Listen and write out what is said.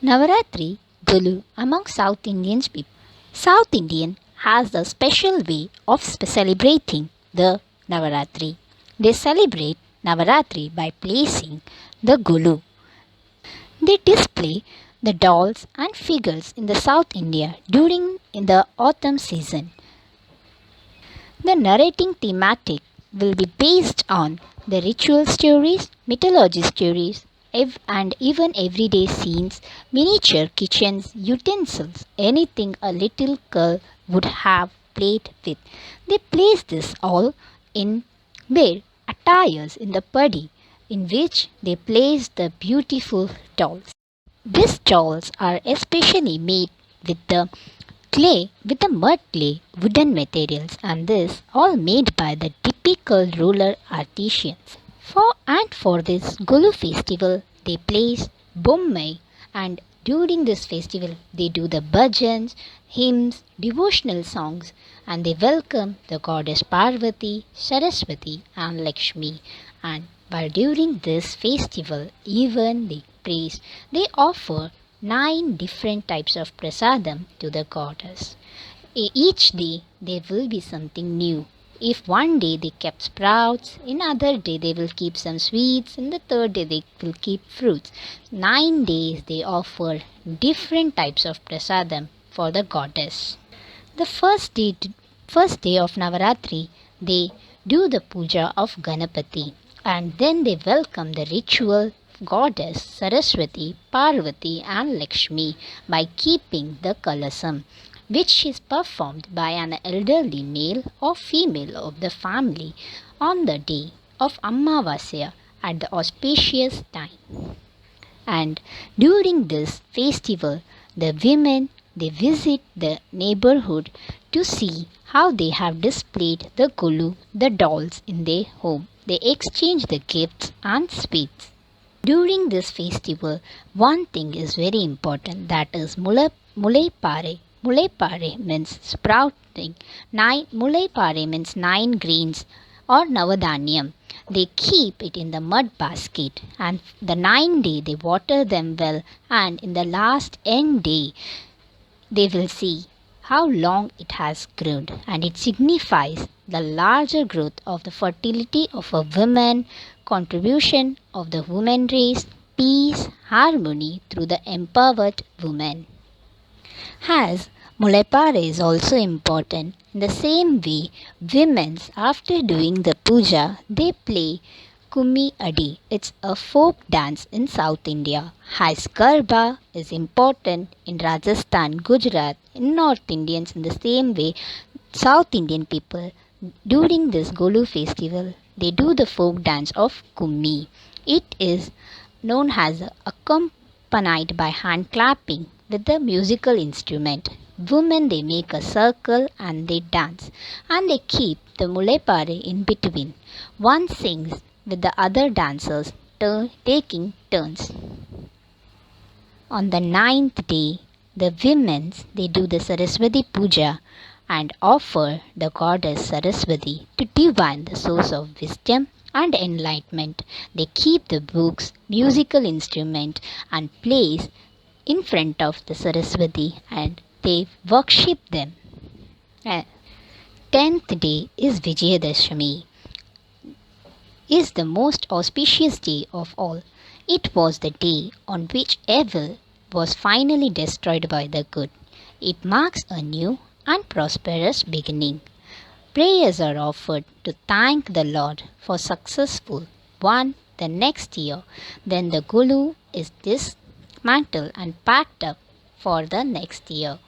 Navaratri Gulu among South Indians people. South Indian has the special way of celebrating the Navaratri. They celebrate Navaratri by placing the Gulu. They display the dolls and figures in the South India during in the autumn season. The narrating thematic will be based on the ritual stories, mythology stories, and even everyday scenes, miniature kitchens, utensils, anything a little girl would have played with. They place this all in their attires in the paddy, in which they place the beautiful dolls. These dolls are especially made with the mud clay, wooden materials, and this all made by the typical rural artisans. For this Gulu festival, they place Bommai, and during this festival, they do the bhajans, hymns, devotional songs, and they welcome the goddess Parvati, Saraswati, and Lakshmi. And while during this festival, even they offer 9 different types of prasadam to the goddess. Each day there will be something new. If one day they kept sprouts, in other day they will keep some sweets, in the third day they will keep fruits. 9 days they offer different types of prasadam for the goddess. The first day of Navaratri, they do the puja of Ganapati, and then they welcome the ritual goddess Saraswati, Parvati, and Lakshmi by keeping the kalasam, which is performed by an elderly male or female of the family on the day of Ammavasya at the auspicious time. And during this festival, the women they visit the neighborhood to see how they have displayed the Gulu, the dolls in their home. They exchange the gifts and sweets. During this festival, one thing is very important, that is mulai pare. Mulai pare means sprouting. Mulai pare means 9 grains or navadanyam. They keep it in the mud basket, and the 9 day they water them well, and in the last end day they will see how long it has grown, and it signifies the larger growth of the fertility of a woman, contribution of the woman race, peace, harmony through the empowered woman. As Mulepare is also important, in the same way, women after doing the puja, they play Kummi Adi. It's a folk dance in South India. As Garba is important in Rajasthan, Gujarat, in North Indians in the same way, South Indian people during this Golu festival, they do the folk dance of Kummi. It is known as accompanied by hand clapping with the musical instrument. Women they make a circle and they dance, and they keep the mulepare in between. One sings with the other dancers taking turns. On the 9th day, the women they do the Saraswati Puja and offer the goddess Saraswati to divine the source of wisdom and enlightenment. They keep the books, musical instrument and place in front of the Saraswati and they worship them. 10th day is Vijayadashami. Is the most auspicious day of all. It was the day on which evil was finally destroyed by the good. It marks a new and prosperous beginning. Prayers are offered to thank the Lord for successful one the next year. Then the Gulu is dismantled and packed up for the next year.